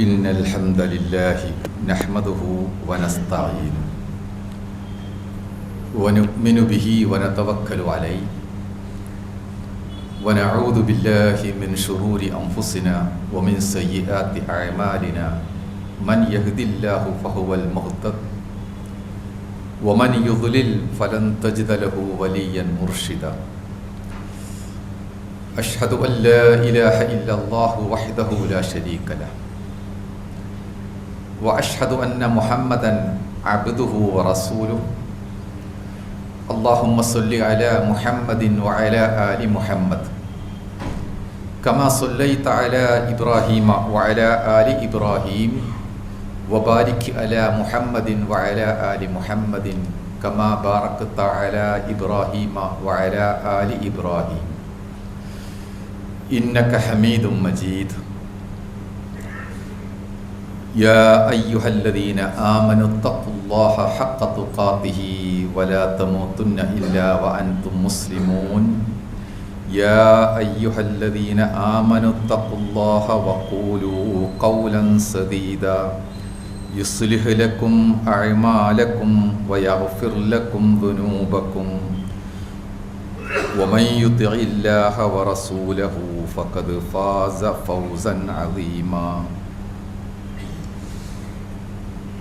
إن الحمد لله نحمده ونستعينه ونؤمن به ونتوكل عليه ونعوذ بالله من شرور أنفسنا ومن سيئات أعمالنا من يهد الله فهو المهتد ومن يضلل فلن تجد له وليا مرشدا أشهد أن لا إله إلا الله وحده لا شريك له وأشهد أن محمدا عبده ورسوله اللهم صل على محمد وعلى آل محمد كما صليت على إبراهيم وعلى آل إبراهيم وبارك على محمد وعلى آل محمد كما باركت على إبراهيم وعلى آل إبراهيم إنك حميد مجيد يا أيها الذين آمنوا اتقوا الله حق تقاته ولا تموتن إلا وأنتم مسلمون يا أيها الذين آمنوا اتقوا الله وقولوا قولا سديدا يصلح لكم أعمالكم ويغفر لكم ذنوبكم ومن يطع الله ورسوله فقد فاز فوزا عظيما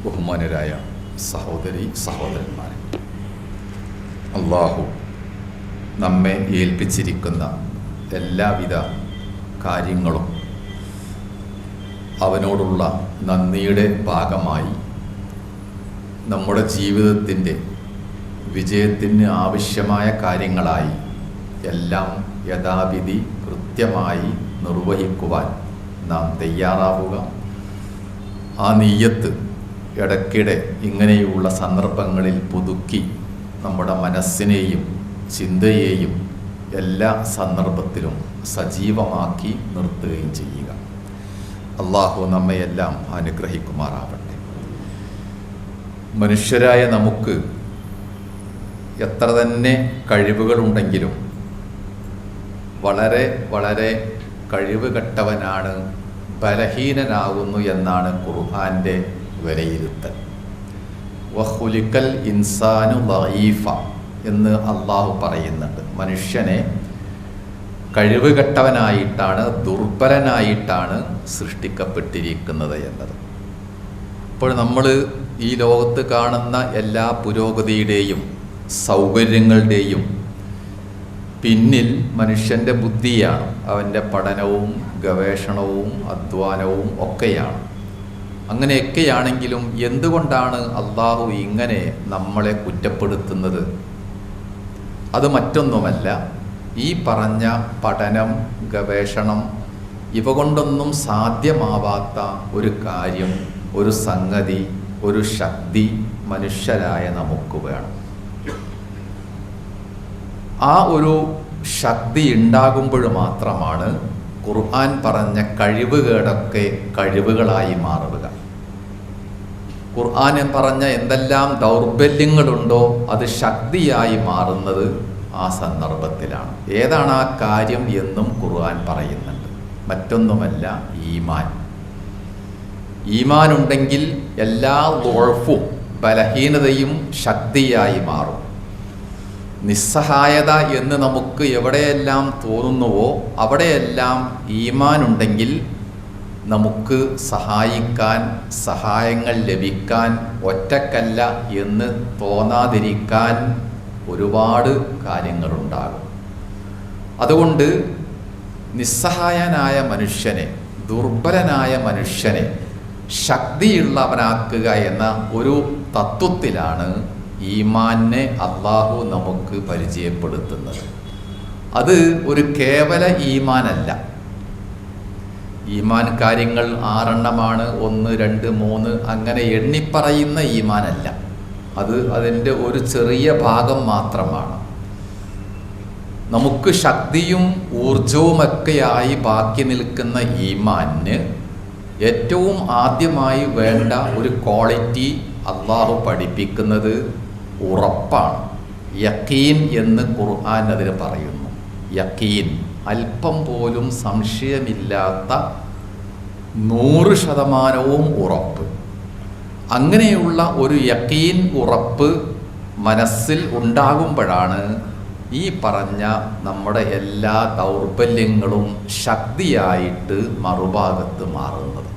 ബഹുമാനരായ സഹോദരന്മാരെ, അല്ലാഹു നമ്മെ ഏൽപ്പിച്ചിരിക്കുന്ന എല്ലാവിധ കാര്യങ്ങളും അവനോടുള്ള നന്ദിയുടെ ഭാഗമായി നമ്മുടെ ജീവിതത്തിൻ്റെ വിജയത്തിന് ആവശ്യമായ കാര്യങ്ങളായി എല്ലാം യഥാവിധി കൃത്യമായി നിർവഹിക്കുവാൻ നാം തയ്യാറാവുക. ആ നിയ്യത്ത് ഇടയ്ക്കിടെ ഇങ്ങനെയുള്ള സന്ദർഭങ്ങളിൽ പുതുക്കി നമ്മുടെ മനസ്സിനെയും ചിന്തയെയും എല്ലാ സന്ദർഭത്തിലും സജീവമാക്കി നിർത്തുകയും ചെയ്യുക. അള്ളാഹു നമ്മയെല്ലാം അനുഗ്രഹിക്കുമാറാവട്ടെ. മനുഷ്യരായ നമുക്ക് എത്ര തന്നെ കഴിവുകളുണ്ടെങ്കിലും വളരെ വളരെ കഴിവ് കെട്ടവനാണ്, ബലഹീനനാകുന്നു എന്നാണ് ഖുർആൻ്റെ വിലയിരുത്തൽ. വഖുലിക്കൽ ഇൻസാനു ദഈഫ എന്ന് അള്ളാഹു പറയുന്നുണ്ട്. മനുഷ്യനെ കഴിവ് കെട്ടവനായിട്ടാണ്, ദുർബലനായിട്ടാണ് സൃഷ്ടിക്കപ്പെട്ടിരിക്കുന്നത് എന്നത്. അപ്പോൾ നമ്മൾ ഈ ലോകത്ത് കാണുന്ന എല്ലാ പുരോഗതിയുടെയും സൗകര്യങ്ങളുടെയും പിന്നിൽ മനുഷ്യൻ്റെ ബുദ്ധിയാണ്, അവൻ്റെ പഠനവും ഗവേഷണവും അധ്വാനവും ഒക്കെയാണ്. അങ്ങനെയൊക്കെയാണെങ്കിലും എന്തുകൊണ്ടാണ് അള്ളാഹു ഇങ്ങനെ നമ്മളെ കുറ്റപ്പെടുത്തുന്നത്? അത് മറ്റൊന്നുമല്ല, ഈ പറഞ്ഞ പഠനം ഗവേഷണം ഇവ കൊണ്ടൊന്നും സാധ്യമാവാത്ത ഒരു കാര്യം, ഒരു സംഗതി, ഒരു ശക്തി മനുഷ്യരായ നമുക്ക് വേണം. ആ ഒരു ശക്തി ഉണ്ടാകുമ്പോൾ മാത്രമാണ് ഖുർആൻ പറഞ്ഞ കഴിവുകേടൊക്കെ കഴിവുകളായി മാറുക. ഖുർആൻ പറഞ്ഞ എന്തെല്ലാം ദൗർബല്യങ്ങളുണ്ടോ അത് ശക്തിയായി മാറുന്നത് ആ സന്ദർഭത്തിലാണ്. ഏതാണ് ആ കാര്യം എന്നും ഖുർആൻ പറയുന്നുണ്ട്. മറ്റൊന്നുമല്ല, ഈമാൻ. ഈമാൻ ഉണ്ടെങ്കിൽ എല്ലാ ദുഅഫും ബലഹീനതയും ശക്തിയായി മാറും. നിസ്സഹായത എന്ന് നമുക്ക് എവിടെയെല്ലാം തോന്നുന്നുവോ അവിടെയെല്ലാം ഈമാൻ ഉണ്ടെങ്കിൽ നമുക്ക് സഹായിക്കാൻ, സഹായങ്ങൾ ലഭിക്കാൻ, ഒറ്റക്കല്ല എന്ന് തോന്നാതിരിക്കാൻ ഒരുപാട് കാര്യങ്ങളുണ്ടാകും. അതുകൊണ്ട് നിസ്സഹായനായ മനുഷ്യനെ, ദുർബലനായ മനുഷ്യനെ ശക്തിയുള്ളവനാക്കുക എന്ന ഒരു തത്വത്തിലാണ് ഈമാനെ അള്ളാഹു നമുക്ക് പരിചയപ്പെടുത്തുന്നത്. അത് ഒരു കേവല ഈമാനല്ല. ഈമാൻ കാര്യങ്ങൾ 6 എണ്ണമാണ്, 1, 2, 3 അങ്ങനെ എണ്ണിപ്പറയുന്ന ഈമാനല്ല. അത് അതിൻ്റെ ഒരു ചെറിയ ഭാഗം മാത്രമാണ്. നമുക്ക് ശക്തിയും ഊർജവുമൊക്കെയായി ബാക്കി നിൽക്കുന്ന ഈമാന് ഏറ്റവും ആദ്യമായി വേണ്ട ഒരു ക്വാളിറ്റി അള്ളാഹു പഠിപ്പിക്കുന്നത് ഉറപ്പാണ്. യഖീൻ എന്ന് ഖുർആൻ അതിന് പറയുന്നു. യഖീൻ, അല്പം പോലും സംശയമില്ലാത്ത 100% ഉറപ്പ്. അങ്ങനെയുള്ള ഒരു യഖീൻ ഉറപ്പ് മനസ്സിൽ ഉണ്ടാകുമ്പോഴാണ് ഈ പറഞ്ഞ നമ്മുടെ എല്ലാ ദൗർബല്യങ്ങളും ശക്തിയായിട്ട് മറുഭാഗത്ത് മാറുന്നത്.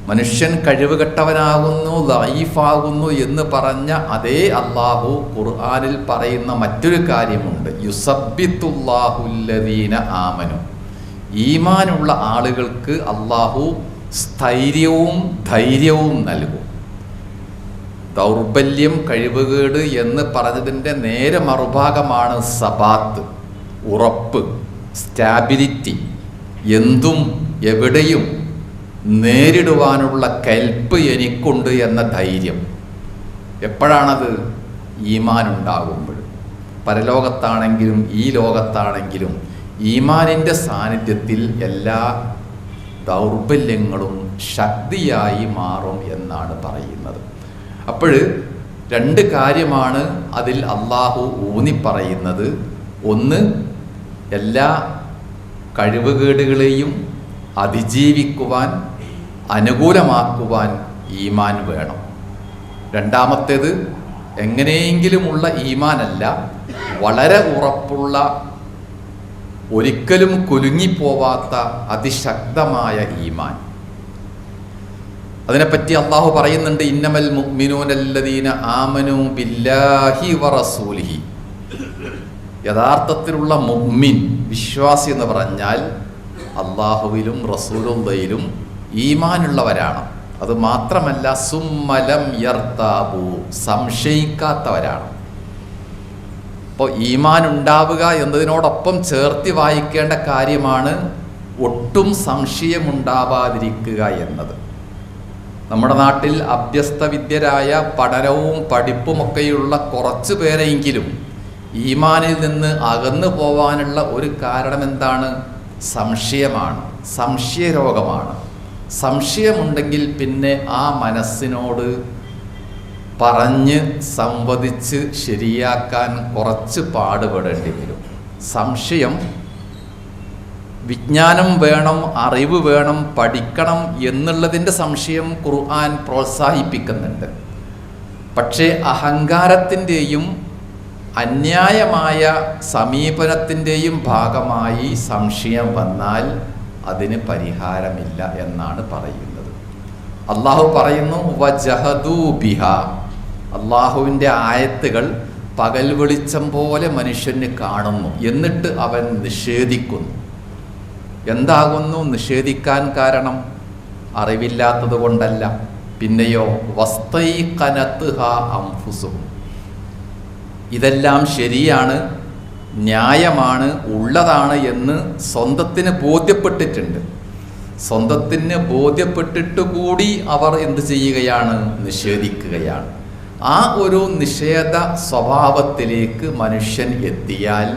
മനുഷ്യൻ കഴിവുകെട്ടവനാകുന്നു, ലഈഫാകുന്നു എന്ന് പറഞ്ഞ അതേ അല്ലാഹു ഖുർആനിൽ പറയുന്ന മറ്റൊരു കാര്യമുണ്ട്. യുസബ്ബിത്തുല്ലാഹുല്ലദീന ആമനു, ഈമാനുള്ള ആളുകൾക്ക് അല്ലാഹു സ്ഥൈര്യവും ധൈര്യവും നൽകും. ദൗർബല്യം, കഴിവുകേട് എന്ന് പറഞ്ഞതിൻ്റെ നേരെ മറുഭാഗമാണ് സബാത്ത്, ഉറപ്പ്, സ്റ്റാബിലിറ്റി. എന്തും എവിടെയും നേരിടുവാനുള്ള കൽപ്പ് എനിക്കുണ്ട് എന്ന ധൈര്യം. എപ്പോഴാണത്? ഈമാൻ ഉണ്ടാകുമ്പോൾ. പരലോകത്താണെങ്കിലും ഈ ലോകത്താണെങ്കിലും ഈമാനിൻ്റെ സാന്നിധ്യത്തിൽ എല്ലാ ദൗർബല്യങ്ങളും ശക്തിയായി മാറും എന്നാണ് പറയുന്നത്. അപ്പോൾ 2 കാര്യമാണ് അതിൽ അല്ലാഹു ഊന്നിപ്പറയുന്നത്. ഒന്ന്, എല്ലാ കഴിവുകേടുകളെയും അതിജീവിക്കുവാൻ, അനുകൂലമാക്കുവാൻ ഈമാൻ വേണം. രണ്ടാമത്തേത്, എങ്ങനെയെങ്കിലുമുള്ള ഈമാനല്ല, വളരെ ഉറപ്പുള്ള, ഒരിക്കലും കുലുങ്ങിപ്പോവാത്ത അതിശക്തമായ ഈമാൻ. അതിനെപ്പറ്റി അള്ളാഹു പറയുന്നുണ്ട്, ഇന്നമൽ മുഅ്മിനൂനല്ലദീന ആമനൂ ബില്ലാഹി വറസൂലിഹി. യഥാർത്ഥത്തിലുള്ള മുഅ്മിൻ, വിശ്വാസി എന്ന് പറഞ്ഞാൽ അള്ളാഹുവിലും റസൂലുള്ളയിലും ഈമാനുള്ളവരാണ്. അത് മാത്രമല്ല സുമ്മലം യർതാബു, സംശയിക്കാത്തവരാണ്. അപ്പോൾ ഈമാൻ ഉണ്ടാവുക എന്നതിനോടൊപ്പം ചേർത്തി വായിക്കേണ്ട കാര്യമാണ് ഒട്ടും സംശയമുണ്ടാവാതിരിക്കുക എന്നത്. നമ്മുടെ നാട്ടിൽ അഭ്യസ്തവിദ്യരായ പഠനവും പഠിപ്പുമൊക്കെയുള്ള കുറച്ച് പേരെങ്കിലും ഈമാനിൽ നിന്ന് അകന്നു പോവാനുള്ള ഒരു കാരണം എന്താണ്? സംശയമാണ്, സംശയരോഗമാണ്. സംശയമുണ്ടെങ്കിൽ പിന്നെ ആ മനസ്സിനോട് പറഞ്ഞ് സംവദിച്ച് ശരിയാക്കാൻ കുറച്ച് പാടുപെടേണ്ടി വരും. സംശയം, വിജ്ഞാനം വേണം, അറിവ് വേണം, പഠിക്കണം എന്നുള്ളതിൻ്റെ സംശയം ഖുർആൻ പ്രോത്സാഹിപ്പിക്കുന്നുണ്ട്. പക്ഷേ അഹങ്കാരത്തിൻ്റെയും അന്യായമായ സമീപനത്തിൻ്റെയും ഭാഗമായി സംശയം വന്നാൽ അതിന് പരിഹാരമില്ല എന്നാണ് പറയുന്നത്. അള്ളാഹു പറയുന്നു, വജഹദൂ ബിഹാ, അള്ളാഹുവിൻ്റെ ആയത്തുകൾ പകൽ വെളിച്ചം പോലെ മനുഷ്യന് കാണുന്നു, എന്നിട്ട് അവൻ നിഷേധിക്കുന്നു. എന്താകുന്നു നിഷേധിക്കാൻ കാരണം? അറിവില്ലാത്തത് കൊണ്ടല്ല, പിന്നെയോ വസ്തൈഖനത്ഹാ അൻഫുസുഹും, ഇതെല്ലാം ശരിയാണ്, ന്യായമാണ്, ഉള്ളതാണ് എന്ന് സ്വന്തത്തിന് ബോധ്യപ്പെട്ടിട്ടുണ്ട്. സ്വന്തത്തിന് ബോധ്യപ്പെട്ടിട്ട് കൂടി അവർ എന്ത് ചെയ്യുകയാണ്? നിഷേധിക്കുകയാണ്. ആ ഒരു നിഷേധ സ്വഭാവത്തിലേക്ക് മനുഷ്യൻ എത്തിയാൽ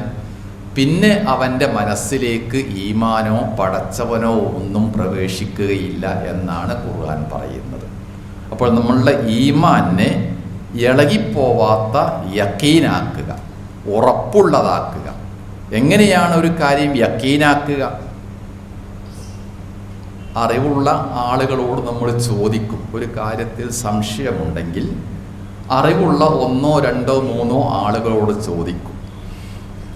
പിന്നെ അവൻ്റെ മനസ്സിലേക്ക് ഈമാനോ പടച്ചവനോ ഒന്നും പ്രവേശിക്കുകയില്ല എന്നാണ് ഖുർആൻ പറയുന്നത്. അപ്പോൾ നമ്മളുടെ ഈമാനെ ഇളകിപ്പോവാത്ത യക്കീനാക്കുക, ഉറപ്പുള്ളതാക്കുക. എങ്ങനെയാണ് ഒരു കാര്യം യക്കീനാക്കുക? അറിവുള്ള ആളുകളോട് നമ്മൾ ചോദിക്കും. ഒരു കാര്യത്തിൽ സംശയമുണ്ടെങ്കിൽ അറിവുള്ള 1, 2, 3 ആളുകളോട് ചോദിക്കും.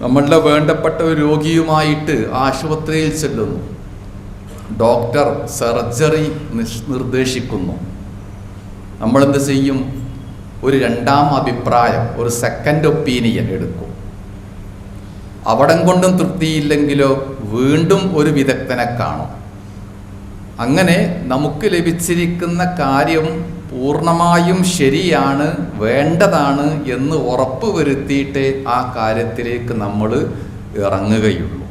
നമ്മളുടെ വേണ്ടപ്പെട്ട ഒരു രോഗിയുമായിട്ട് ആശുപത്രിയിൽ ചെല്ലുന്നു, ഡോക്ടർ സർജറി നിർദ്ദേശിക്കുന്നു. നമ്മളെന്ത് ചെയ്യും? ഒരു 2ാം അഭിപ്രായം, ഒരു സെക്കൻഡ് ഒപ്പീനിയൻ എടുക്കും. അവിടം കൊണ്ടും തൃപ്തിയില്ലെങ്കിലോ വീണ്ടും ഒരു വിദഗ്ധനെ കാണും. അങ്ങനെ നമുക്ക് ലഭിച്ചിരിക്കുന്ന കാര്യം പൂർണ്ണമായും ശരിയാണ്, വേണ്ടതാണ് എന്ന് ഉറപ്പ് വരുത്തിയിട്ടേ ആ കാര്യത്തിലേക്ക് നമ്മൾ ഇറങ്ങുകയുള്ളൂ.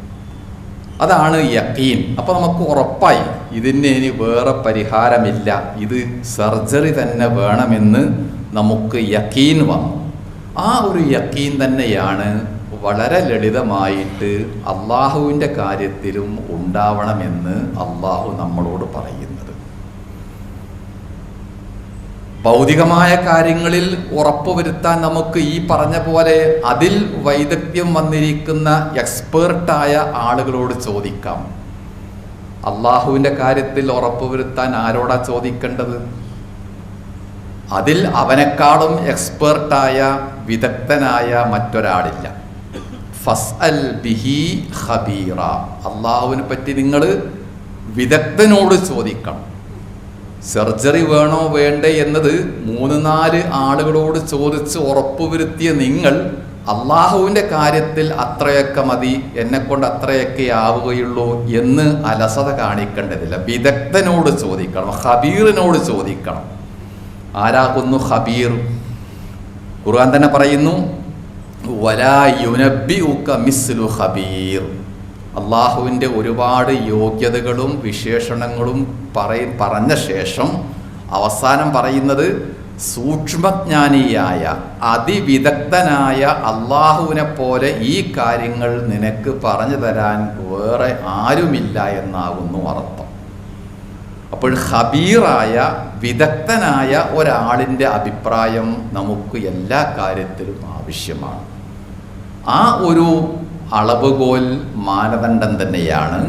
അതാണ് യഖീൻ. അപ്പോൾ നമുക്ക് ഉറപ്പായി ഇതിന് ഇനി വേറെ പരിഹാരമില്ല, ഇത് സർജറി തന്നെ വേണമെന്ന് നമുക്ക് യഖീൻ വന്നു. ആ ഒരു യഖീൻ തന്നെയാണ് വളരെ ലളിതമായിട്ട് അള്ളാഹുവിൻ്റെ കാര്യത്തിലും ഉണ്ടാവണമെന്ന് അള്ളാഹു നമ്മളോട് പറയുന്നത്. ഭൗതികമായ കാര്യങ്ങളിൽ ഉറപ്പുവരുത്താൻ നമുക്ക് ഈ പറഞ്ഞ പോലെ അതിൽ വൈദഗ്ധ്യം വന്നിരിക്കുന്ന എക്സ്പേർട്ടായ ആളുകളോട് ചോദിക്കാം. അള്ളാഹുവിൻ്റെ കാര്യത്തിൽ ഉറപ്പുവരുത്താൻ ആരോടാ ചോദിക്കേണ്ടത്? അതിൽ അവനെക്കാളും എക്സ്പേർട്ടായ വിദഗ്ധനായ മറ്റൊരാളില്ല. ഫസ്അൽ ബിഹി ഖബീറ. അള്ളാഹുവിനെ പറ്റി നിങ്ങൾ വിദഗ്ധനോട് ചോദിക്കണം. സർജറി വേണോ വേണ്ടേ എന്നത് 3-4 ആളുകളോട് ചോദിച്ച് ഉറപ്പുവരുത്തിയ നിങ്ങൾ അള്ളാഹുവിൻ്റെ കാര്യത്തിൽ അത്രയൊക്കെ മതി, എന്നെക്കൊണ്ട് അത്രയൊക്കെ ആവുകയുള്ളൂ എന്ന് അലസത കാണിക്കേണ്ടതില്ല. വിദഗ്ധനോട് ചോദിക്കണം, ഖബീറിനോട് ചോദിക്കണം. ആരാകുന്നു ഖബീർ? ഖുർആൻ തന്നെ പറയുന്നു, വലാ യുനബ്ബിഉക മിസ്ലു ഖബീർ. അള്ളാഹുവിൻ്റെ ഒരുപാട് യോഗ്യതകളും വിശേഷണങ്ങളും പറഞ്ഞ ശേഷം അവസാനം പറയുന്നത്, സൂക്ഷ്മജ്ഞാനിയായ അതിവിദഗ്ധനായ അള്ളാഹുവിനെ പോലെ ഈ കാര്യങ്ങൾ നിനക്ക് പറഞ്ഞു തരാൻ വേറെ ആരുമില്ല എന്നാകുന്നു അർത്ഥം. അപ്പോൾ ഖബീറായ വിദഗ്ധനായ ഒരാളിൻ്റെ അഭിപ്രായം നമുക്ക് എല്ലാ കാര്യത്തിലും ആവശ്യമാണ്. ആ ഒരു അളവുകോൽ മാനദണ്ഡം തന്നെയാണ്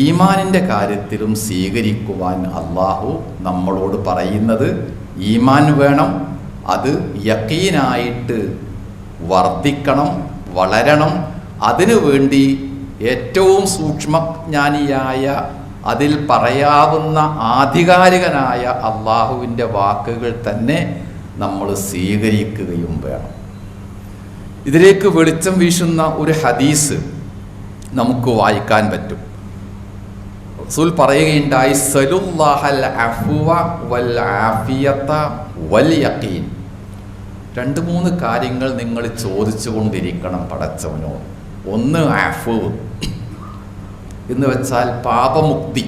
ഈമാനിൻ്റെ കാര്യത്തിലും സ്വീകരിക്കുവാൻ അള്ളാഹു നമ്മളോട് പറയുന്നത്. ഈമാൻ വേണം, അത് യഖീനായിട്ട് വർദ്ധിക്കണം, വളരണം. അതിനു വേണ്ടി ഏറ്റവും സൂക്ഷ്മജ്ഞാനിയായ, അതിൽ പറയാവുന്ന ആധികാരികനായ അള്ളാഹുവിൻ്റെ വാക്കുകൾ തന്നെ നമ്മൾ സ്വീകരിക്കുകയും വേണം. ഇതിലേക്ക് വെളിച്ചം വീശുന്ന ഒരു ഹദീസ് നമുക്ക് വായിക്കാൻ പറ്റും. റസൂൽ പറയുകയുണ്ടായി, സലുല്ലാഹൽ അഫ്വ വൽ ആഫിയത വൽ യഖീൻ. 2-3 കാര്യങ്ങൾ നിങ്ങൾ ചോദിച്ചു കൊണ്ടിരിക്കണം പടച്ചവനോട്. ഒന്ന് അഫ്വ് എന്ന് വെച്ചാൽ പാപമുക്തി.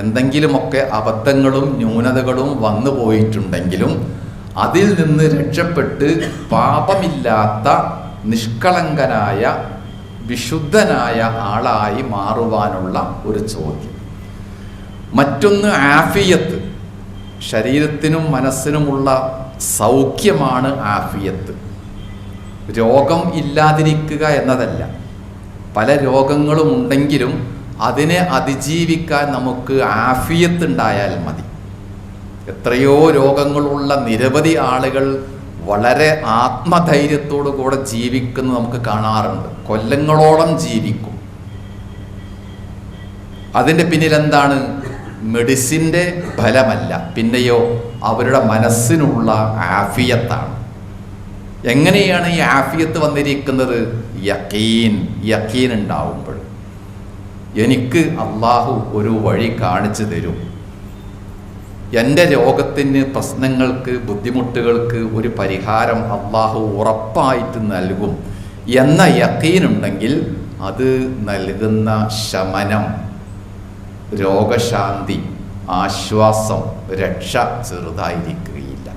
എന്തെങ്കിലുമൊക്കെ അബദ്ധങ്ങളും ന്യൂനതകളും വന്നു പോയിട്ടുണ്ടെങ്കിലും അതിൽ നിന്ന് രക്ഷപ്പെട്ട് പാപമില്ലാത്ത നിഷ്കളങ്കനായ വിശുദ്ധനായ ആളായി മാറുവാനുള്ള ഒരു ചോദ്യം. മറ്റൊന്ന് ആഫിയത്ത്. ശരീരത്തിനും മനസ്സിനുമുള്ള സൗഖ്യമാണ് ആഫിയത്ത്. രോഗം ഇല്ലാതിരിക്കുക എന്നതല്ല. പല രോഗങ്ങളും ഉണ്ടെങ്കിലും അതിനെ അതിജീവിക്കാൻ നമുക്ക് ആഫിയത്ത് ഉണ്ടായാൽ മതി. എത്രയോ രോഗങ്ങളുള്ള നിരവധി ആളുകൾ വളരെ ആത്മധൈര്യത്തോടു കൂടെ ജീവിക്കുന്നത് നമുക്ക് കാണാറുണ്ട്. കൊല്ലങ്ങളോളം ജീവിക്കും. അതിൻ്റെ പിന്നിൽ എന്താണ്? മെഡിസിൻ്റെ ഫലമല്ല, പിന്നെയോ അവരുടെ മനസ്സിനുള്ള ആഫിയത്താണ്. എങ്ങനെയാണ് ഈ ആഫിയത്ത് വന്നിരിക്കുന്നത്? യഖീൻ ഉണ്ടാവുമ്പോൾ. എനിക്ക് അള്ളാഹു ഒരു വഴി കാണിച്ചു തരും, എൻ്റെ രോഗത്തിന്, പ്രശ്നങ്ങൾക്ക്, ബുദ്ധിമുട്ടുകൾക്ക് ഒരു പരിഹാരം അള്ളാഹു ഉറപ്പായിട്ട് നൽകും എന്ന യഖീനുണ്ടെങ്കിൽ അത് നൽകുന്ന ശമനം, രോഗശാന്തി, ആശ്വാസം, രക്ഷ ചെറുതായിരിക്കുകയില്ല.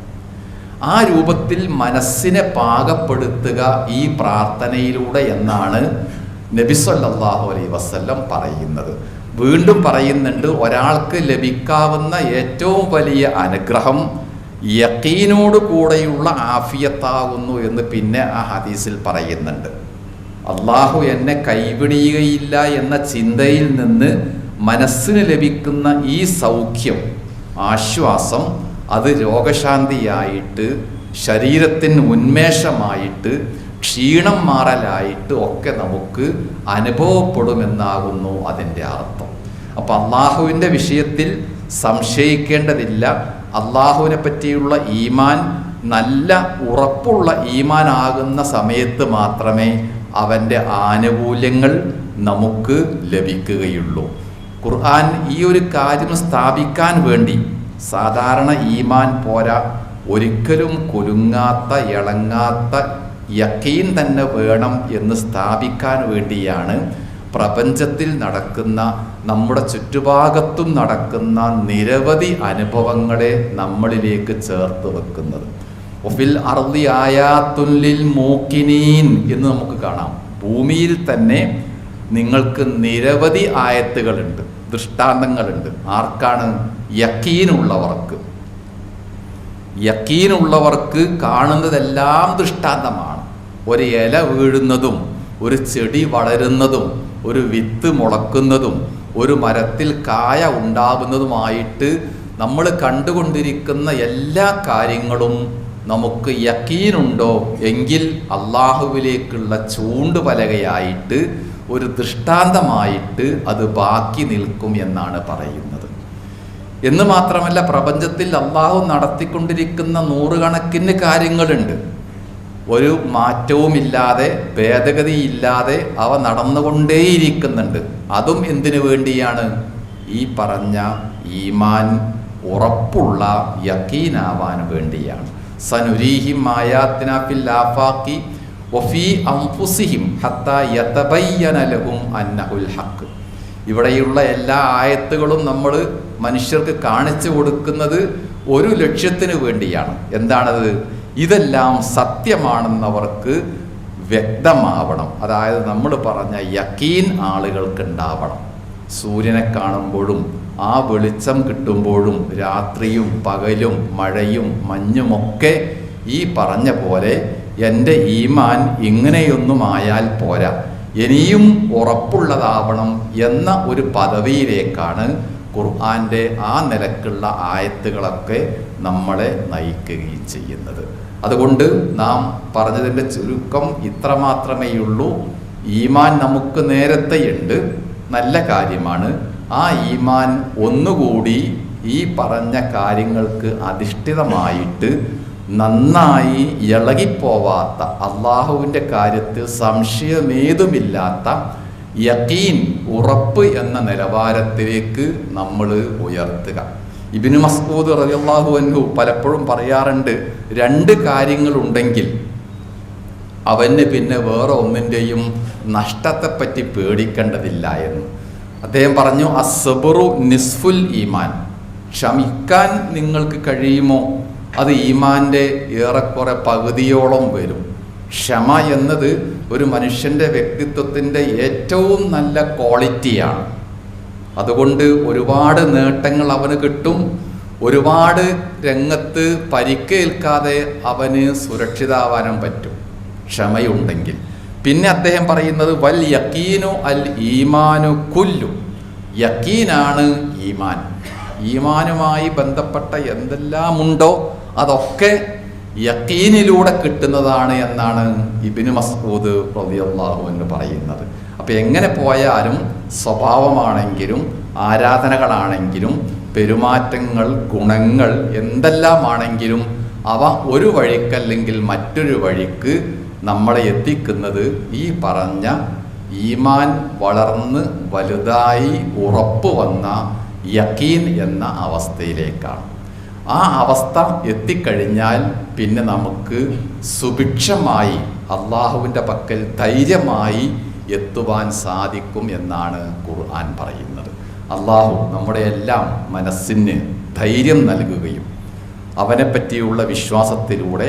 ആ രൂപത്തിൽ മനസ്സിനെ പാകപ്പെടുത്തുക ഈ പ്രാർത്ഥനയിലൂടെ എന്നാണ് നബി സല്ലല്ലാഹു അലൈഹി വസല്ലം പറയുന്നത്. വീണ്ടും പറയുന്നുണ്ട്, ഒരാൾക്ക് ലഭിക്കാവുന്ന ഏറ്റവും വലിയ അനുഗ്രഹം യഖീനോട് കൂടെയുള്ള ആഫിയത്താകുന്നു എന്ന് പിന്നെ ആ ഹദീസിൽ പറയുന്നുണ്ട്. അള്ളാഹു എന്നെ കൈവിടിയുകയില്ല എന്ന ചിന്തയിൽ നിന്ന് മനസ്സിന് ലഭിക്കുന്ന ഈ സൗഖ്യം, ആശ്വാസം, അത് രോഗശാന്തിയായിട്ട്, ശരീരത്തിന് ഉന്മേഷമായിട്ട്, ക്ഷീണം മാറലായിട്ട് ഒക്കെ നമുക്ക് അനുഭവപ്പെടുമെന്നാകുന്നു അതിൻ്റെ അർത്ഥം. അപ്പം അള്ളാഹുവിൻ്റെ വിഷയത്തിൽ സംശയിക്കേണ്ടതില്ല. അള്ളാഹുവിനെ പറ്റിയുള്ള ഈമാൻ നല്ല ഉറപ്പുള്ള ഈമാൻ ആകുന്ന സമയത്ത് മാത്രമേ അവൻ്റെ ആനുകൂല്യങ്ങൾ നമുക്ക് ലഭിക്കുകയുള്ളൂ. ഖുർആൻ ഈ ഒരു കാര്യം സ്ഥാപിക്കാൻ വേണ്ടി സാധാരണ ഈമാൻ പോരാ, ഒരിക്കലും കുലുങ്ങാത്ത, ഇളങ്ങാത്ത യഖീൻ തന്നെ വേണം എന്ന് സ്ഥാപിക്കാൻ വേണ്ടിയാണ് പ്രപഞ്ചത്തിൽ നടക്കുന്ന, നമ്മുടെ ചുറ്റുഭാഗത്തും നടക്കുന്ന നിരവധി അനുഭവങ്ങളെ നമ്മളിലേക്ക് ചേർത്ത് വെക്കുന്നത്. ഒഫിൽ അർളി ആയാത്തുൻ ലിൽ മൂഖിനീൻ എന്ന് നമുക്ക് കാണാം. ഭൂമിയിൽ തന്നെ നിങ്ങൾക്ക് നിരവധി ആയത്തുകളുണ്ട്, ദൃഷ്ടാന്തങ്ങളുണ്ട്. ആർക്കാണ്? യഖീനുള്ളവർക്ക്. യഖീനുള്ളവർക്ക് കാണുന്നതെല്ലാം ദൃഷ്ടാന്തമാണ്. ഒരു ഇല വീഴുന്നതും, ഒരു ചെടി വളരുന്നതും, ഒരു വിത്ത് മുളക്കുന്നതും, ഒരു മരത്തിൽ കായ ഉണ്ടാകുന്നതുമായിട്ട് നമ്മൾ കണ്ടുകൊണ്ടിരിക്കുന്ന എല്ലാ കാര്യങ്ങളും നമുക്ക് യക്കീനുണ്ടോ എങ്കിൽ അള്ളാഹുവിലേക്കുള്ള ചൂണ്ടുപലകയായിട്ട് ഒരു ദൃഷ്ടാന്തമായിട്ട് അത് ബാക്കി നിൽക്കും എന്നാണ് പറയുന്നത്. എന്ന് മാത്രമല്ല, പ്രപഞ്ചത്തിൽ അള്ളാഹു നടത്തിക്കൊണ്ടിരിക്കുന്ന നൂറുകണക്കിന് കാര്യങ്ങളുണ്ട്. ഒരു മാറ്റവുമില്ലാതെ ഭേദഗതിയില്ലാതെ അവ നടന്നുകൊണ്ടേയിരിക്കുന്നുണ്ട്. അതും എന്തിനു വേണ്ടിയാണ്? ഈ പറഞ്ഞ ഈമാൻ ഉറപ്പുള്ള യഖീനാവാൻ വേണ്ടിയാണ്. സനുരീഹിം ആയാത്തിനാ ഫിൽ ആഫാഖി വഫീ അൻഫുസിഹിം ഹത്താ യതബയ്യന ലഹും അന്നഹുൽ ഹഖ്. ഇവിടെയുള്ള എല്ലാ ആയത്തുകളും നമ്മൾ മനുഷ്യർക്ക് കാണിച്ചു കൊടുക്കുന്നത് ഒരു ലക്ഷ്യത്തിന് വേണ്ടിയാണ്. എന്താണത്? ഇതെല്ലാം സത്യമാണെന്നവർക്ക് വ്യക്തമാവണം. അതായത് നമ്മൾ പറഞ്ഞ യക്കീൻ ആളുകൾക്ക് ഉണ്ടാവണം. സൂര്യനെ കാണുമ്പോഴും ആ വെളിച്ചം കിട്ടുമ്പോഴും രാത്രിയും പകലും മഴയും മഞ്ഞുമൊക്കെ ഈ പറഞ്ഞ പോലെ എൻ്റെ ഈമാൻ ഇങ്ങനെയൊന്നും ആയാൽ പോരാ, ഇനിയും ഉറപ്പുള്ളതാവണം എന്ന ഒരു പദവിയിലേക്കാണ് ഖുർആൻ്റെ ആ നിലക്കുള്ള ആയത്തുകളൊക്കെ നമ്മളെ നയിക്കുകയും ചെയ്യുന്നത്. അതുകൊണ്ട് നാം പറഞ്ഞതിൻ്റെ ചുരുക്കം ഇത്ര മാത്രമേയുള്ളൂ. ഈമാൻ നമുക്ക് നേരത്തെയുണ്ട്, നല്ല കാര്യമാണ്. ആ ഈമാൻ ഒന്നുകൂടി ഈ പറഞ്ഞ കാര്യങ്ങൾക്ക് അധിഷ്ഠിതമായിട്ട് നന്നായി ഇളകിപ്പോവാത്ത, അള്ളാഹുവിൻ്റെ കാര്യത്തിൽ സംശയമേതുമില്ലാത്ത യഖീൻ, ഉറപ്പ് എന്ന നിലവാരത്തിലേക്ക് നമ്മൾ ഉയർത്തുക. ഇബ്നു മസ്ഊദ് റളിയല്ലാഹു അൻഹു പലപ്പോഴും പറയാറുണ്ട്, രണ്ട് കാര്യങ്ങളുണ്ടെങ്കിൽ അവന് പിന്നെ വേറെ ഒന്നിൻ്റെയും നഷ്ടത്തെപ്പറ്റി പേടിക്കേണ്ടതില്ല എന്ന്. അദ്ദേഹം പറഞ്ഞു, അസ്സബ്റു നിസ്ഫുൽ ഈമാൻ. ക്ഷമിക്കാൻ നിങ്ങൾക്ക് കഴിയുമോ? അത് ഈമാൻ്റെ ഏറെക്കുറെ പകുതിയോളം വരും. ക്ഷമ എന്നത് ഒരു മനുഷ്യൻ്റെ വ്യക്തിത്വത്തിൻ്റെ ഏറ്റവും നല്ല ക്വാളിറ്റിയാണ്. അതുകൊണ്ട് ഒരുപാട് നേട്ടങ്ങൾ അവന് കിട്ടും. ഒരുപാട് രംഗത്ത് പരിക്കേൽക്കാതെ അവന് സുരക്ഷിതാവാനും പറ്റും ക്ഷമയുണ്ടെങ്കിൽ. പിന്നെ അദ്ദേഹം പറയുന്നത് വൽ യക്കീനു അൽ ഈമാനു കുല്ലു. യക്കീനാണ് ഈമാൻ. ഈമാനുമായി ബന്ധപ്പെട്ട എന്തെല്ലാമുണ്ടോ അതൊക്കെ യക്കീനിലൂടെ കിട്ടുന്നതാണ് എന്നാണ് ഇബ്നു മസ്ഊദ് റളിയല്ലാഹു അൻഹു പറയുന്നത്. അപ്പോൾ എങ്ങനെ പോയാലും സ്വഭാവമാണെങ്കിലും ആരാധനകളാണെങ്കിലും പെരുമാറ്റങ്ങൾ, ഗുണങ്ങൾ എന്തെല്ലാമാണെങ്കിലും അവ ഒരു വഴിക്കല്ലെങ്കിൽ മറ്റൊരു വഴിക്ക് നമ്മളെ എത്തിക്കുന്നത് ഈ പറഞ്ഞ ഈമാൻ വളർന്ന് വലുതായി ഉറപ്പ് വന്ന യക്കീൻ എന്ന അവസ്ഥയിലേക്കാണ്. ആ അവസ്ഥ എത്തിക്കഴിഞ്ഞാൽ പിന്നെ നമുക്ക് സുഭിക്ഷമായി അള്ളാഹുവിൻ്റെ പക്കൽ ധൈര്യമായി എത്തുവാൻ സാധിക്കും എന്നാണ് ഖുർആൻ പറയുന്നത്. അള്ളാഹു നമ്മുടെ എല്ലാം മനസ്സിന് ധൈര്യം നൽകുകയും അവനെപ്പറ്റിയുള്ള വിശ്വാസത്തിലൂടെ,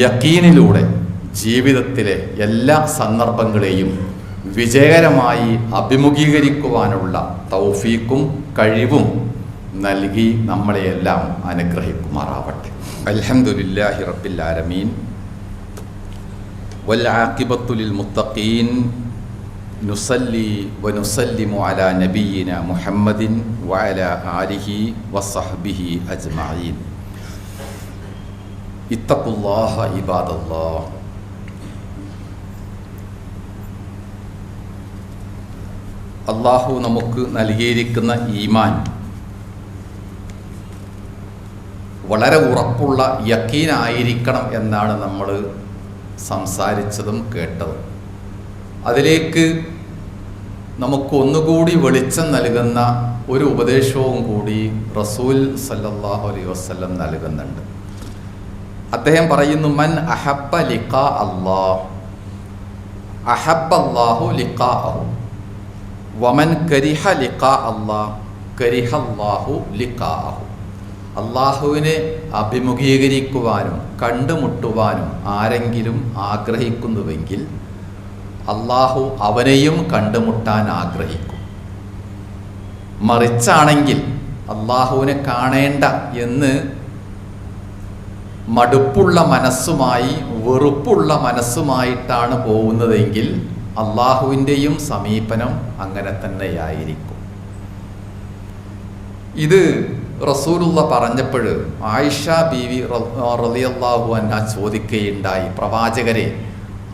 യക്കീനിലൂടെ ജീവിതത്തിലെ എല്ലാ സന്ദർഭങ്ങളെയും വിജയകരമായി അഭിമുഖീകരിക്കുവാനുള്ള തൗഫീക്കും കഴിവും നൽകി നമ്മളെയെല്ലാം അനുഗ്രഹിക്കുമാറാവട്ടെ. അൽഹംദുലില്ലാഹി റബ്ബിൽ ആലമീൻ വൽ ആഖിബത്തു ലിൽ മുത്തഖീൻ നുസല്ലി വനുസല്ലിമു അലാ നബിയിന മുഹമ്മദിൻ വഅലാ ആലിഹി വസഹ്ബിഹി അജ്മഈൻ. ഇത്തഖുല്ലാഹ ഇബാദല്ലാഹ്. അല്ലാഹു നമുക്ക് നൽകിയിരിക്കുന്ന ഈമാൻ വളരെ ഉറപ്പുള്ള യക്കീനായിരിക്കണം എന്നാണ് നമ്മൾ സംസാരിച്ചതും കേട്ടതും. അതിലേക്ക് നമുക്ക് ഒന്നുകൂടി വെളിച്ചം നൽകുന്ന ഒരു ഉപദേശവും കൂടി റസൂൽ സല്ലല്ലാഹു അലൈഹി വസല്ലം നൽകുന്നുണ്ട്. അദ്ദേഹം പറയുന്നു, മൻ അഹബ്ബ ലിഖാ അല്ലാഹ് അഹബ്ബല്ലാഹു ലിഖാഅഹു വമൻ കരിഹ ലിഖാ അല്ലാഹ് കരിഹല്ലാഹു ലിഖാഅഹു. അള്ളാഹുവിനെ അഭിമുഖീകരിക്കുവാനും കണ്ടുമുട്ടുവാനും ആരെങ്കിലും ആഗ്രഹിക്കുന്നുവെങ്കിൽ അള്ളാഹു അവനെയും കണ്ടുമുട്ടാൻ ആഗ്രഹിക്കും. മറിച്ചാണെങ്കിൽ അള്ളാഹുവിനെ കാണേണ്ട എന്ന് മടുപ്പുള്ള മനസ്സുമായി, വെറുപ്പുള്ള മനസ്സുമായിട്ടാണ് പോകുന്നതെങ്കിൽ അള്ളാഹുവിൻ്റെയും സമീപനം അങ്ങനെ തന്നെയായിരിക്കും. ഇത് റസൂലുള്ള പറഞ്ഞപ്പോൾ ആയിഷ ബീവി റളിയല്ലാഹു അൻഹ ചോദിക്കുകയുണ്ടായി, പ്രവാചകരെ,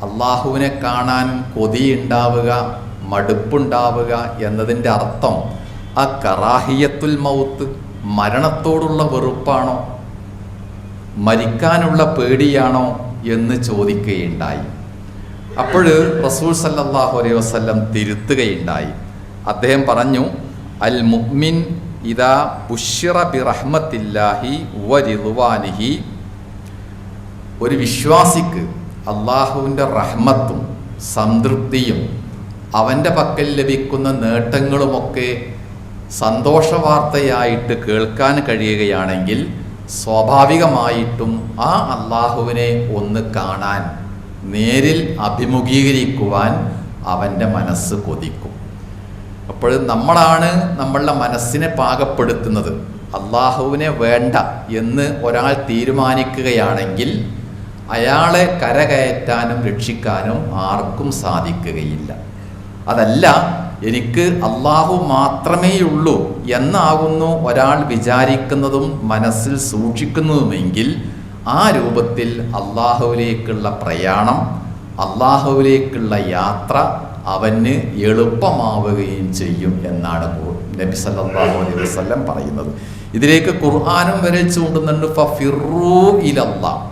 അള്ളാഹുവിനെ കാണാൻ കൊതിയുണ്ടാവുക, മടുപ്പുണ്ടാവുക എന്നതിൻ്റെ അർത്ഥം ആ കറാഹിയത്തുൽ മൗത്ത്, മരണത്തോടുള്ള വെറുപ്പാണോ, മരിക്കാനുള്ള പേടിയാണോ എന്ന് ചോദിക്കുകയുണ്ടായി. അപ്പോൾ റസൂൽ സല്ലല്ലാഹു അലൈഹി വസല്ലം തിരുത്തുകയുണ്ടായി. അദ്ദേഹം പറഞ്ഞു, അൽ മുഅ്മിൻ ഇദാ ബുശ്ശിറ ബിറഹ്മത്തില്ലാഹി വരിദ്വാനിഹി, ഒരു വിശ്വാസിക്ക് അള്ളാഹുവിൻ്റെ റഹ്മത്തും സംതൃപ്തിയും അവൻ്റെ പക്കൽ ലഭിക്കുന്ന നേട്ടങ്ങളുമൊക്കെ സന്തോഷവാർത്തയായിട്ട് കേൾക്കാൻ കഴിയുകയാണെങ്കിൽ സ്വാഭാവികമായിട്ടും ആ അള്ളാഹുവിനെ ഒന്ന് കാണാൻ, നേരിൽ അഭിമുഖീകരിക്കുവാൻ അവൻ്റെ മനസ്സ് കൊതിക്കും. അപ്പോൾ നമ്മളാണ് നമ്മളുടെ മനസ്സിനെ പാകപ്പെടുത്തുന്നത്. അള്ളാഹുവിനെ വേണ്ട എന്ന് ഒരാൾ തീരുമാനിക്കുകയാണെങ്കിൽ അയാളെ കരകയറ്റാനും രക്ഷിക്കാനും ആർക്കും സാധിക്കുകയില്ല. അതല്ല, എനിക്ക് അള്ളാഹു മാത്രമേയുള്ളൂ എന്നാകുന്നു ഒരാൾ വിചാരിക്കുന്നതും മനസ്സിൽ സൂക്ഷിക്കുന്നതുമെങ്കിൽ ആ രൂപത്തിൽ അള്ളാഹുവിലേക്കുള്ള പ്രയാണം, അള്ളാഹുവിലേക്കുള്ള യാത്ര അവന് എളുപ്പമാവുകയും ചെയ്യും എന്നാണ് നബി സല്ലല്ലാഹു അലൈഹി വസല്ലം പറയുന്നത്. ഇതിലേക്ക് ഖുർആനും വരെ ചൂണ്ടുന്നുണ്ട്, ഫഫിറൂ ഇലല്ലാഹ്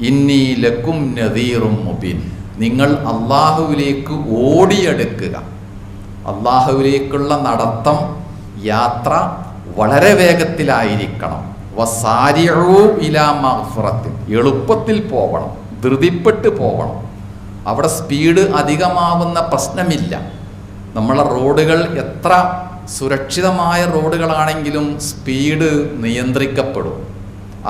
ഇന്നി ലക്കും നദീറും മുബീൻ, നിങ്ങൾ അള്ളാഹുവിലേക്ക് ഓടിയെടുക്കുക. അള്ളാഹുവിലേക്കുള്ള നടത്തം, യാത്ര വളരെ വേഗത്തിലായിരിക്കണം. വസാരിഉ ഇലാ മഗ്ഫിറത്തിൻ, എളുപ്പത്തിൽ പോകണം, ധൃതിപ്പെട്ട് പോകണം. അവിടെ സ്പീഡ് അധികമാവുന്ന പ്രശ്നമില്ല. നമ്മളെ റോഡുകൾ എത്ര സുരക്ഷിതമായ റോഡുകളാണെങ്കിലും സ്പീഡ് നിയന്ത്രിക്കപ്പെടും.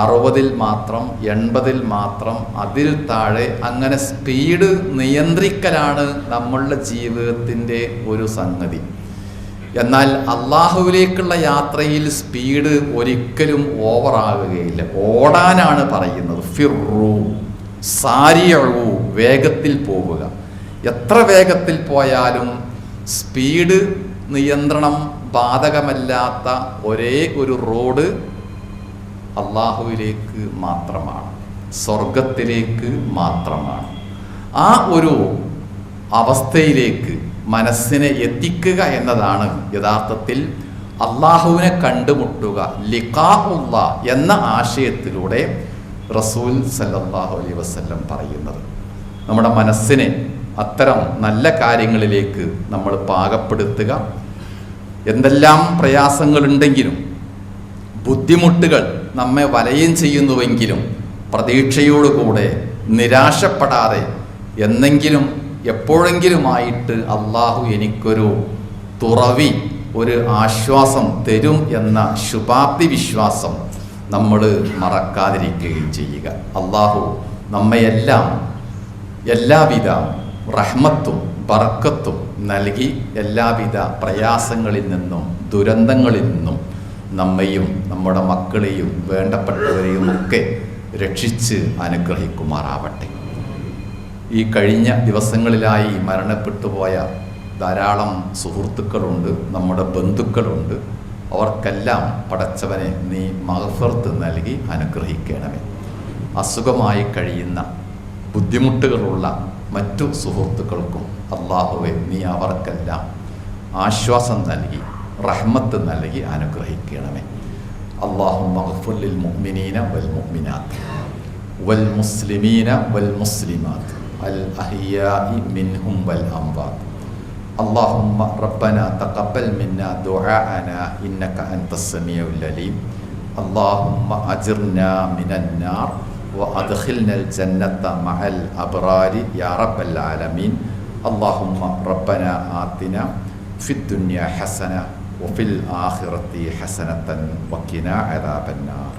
60-ൽ മാത്രം, 80-ൽ മാത്രം, അതിൽ താഴെ, അങ്ങനെ സ്പീഡ് നിയന്ത്രിക്കലാണ് നമ്മളുടെ ജീവിതത്തിൻ്റെ ഒരു സംഗതി. എന്നാൽ അള്ളാഹുവിലേക്കുള്ള യാത്രയിൽ സ്പീഡ് ഒരിക്കലും ഓവറാകുകയില്ല. ഓടാനാണ് പറയുന്നത്. ഫിറു സാരിയഴു, വേഗത്തിൽ പോവുക. എത്ര വേഗത്തിൽ പോയാലും സ്പീഡ് നിയന്ത്രണം ബാധകമല്ലാത്ത ഒരേ ഒരു റോഡ് അള്ളാഹുവിലേക്ക് മാത്രമാണ്, സ്വർഗത്തിലേക്ക് മാത്രമാണ്. ആ ഒരു അവസ്ഥയിലേക്ക് മനസ്സിനെ എത്തിക്കുക എന്നതാണ് യഥാർത്ഥത്തിൽ അള്ളാഹുവിനെ കണ്ടുമുട്ടുക, ലിഖാഉല്ലാ എന്ന ആശയത്തിലൂടെ റസൂൽ സല്ലല്ലാഹു അലൈഹി വസല്ലം പറയുന്നത്. നമ്മുടെ മനസ്സിനെ അത്തരം നല്ല കാര്യങ്ങളിലേക്ക് നമ്മൾ പാകപ്പെടുത്തുക. എന്തെല്ലാം പ്രയാസങ്ങളുണ്ടെങ്കിലും, ബുദ്ധിമുട്ടുകൾ നമ്മെ വലയം ചെയ്യുന്നുവെങ്കിലും പ്രതീക്ഷയോടുകൂടെ, നിരാശപ്പെടാതെ, എന്നെങ്കിലും എപ്പോഴെങ്കിലുമായിട്ട് അള്ളാഹു എനിക്കൊരു തുറവി, ഒരു ആശ്വാസം തരും എന്ന ശുഭാപ്തി വിശ്വാസം നമ്മൾ മറക്കാതിരിക്കുകയും ചെയ്യുക. അള്ളാഹു നമ്മയെല്ലാം എല്ലാവിധ റഹ്മത്തും ബർക്കത്തും നൽകി എല്ലാവിധ പ്രയാസങ്ങളിൽ നിന്നും ദുരന്തങ്ങളിൽ നിന്നും നമ്മയും നമ്മുടെ മക്കളെയും വേണ്ടപ്പെട്ടവരെയും ഒക്കെ രക്ഷിച്ച് അനുഗ്രഹിക്കുമാറാവട്ടെ. ഈ കഴിഞ്ഞ ദിവസങ്ങളിലായി മരണപ്പെട്ടുപോയ ധാരാളം സുഹൃത്തുക്കളുണ്ട്, നമ്മുടെ ബന്ധുക്കളുണ്ട്. അവർക്കെല്ലാം പടച്ചവനെ നീ മഗ്ഫിറത്ത് നൽകി അനുഗ്രഹിക്കണമേ. അസുഖമായി കഴിയുന്ന, ബുദ്ധിമുട്ടുകളുള്ള മറ്റു സുഹൃത്തുക്കൾക്കും അള്ളാഹുവെ നീ അവർക്കെല്ലാം ആശ്വാസം നൽകി, റഹ്മത്ത് നൽകി അനുഗ്രഹിക്കണമേ. അല്ലാഹുമ്മ ഗ്ഫിർ ലിൽ മുഅ്മിനീന വൽ മുഅ്മിനാത്ത് വൽ മുസ്ലിമീന വൽ മുസ്ലിമാത്ത് അൽ അഹ്യാഇ മിൻഹും വൽ അംവാത്ത്. اللهم ربنا تقبل منا دعاءنا إنك أنت السميع العليم. اللهم أجرنا من النار وأدخلنا الجنة مع الأبرار يا رب العالمين. اللهم ربنا آتنا في الدنيا حسنة وفي الآخرة حسنة وقنا عذاب النار.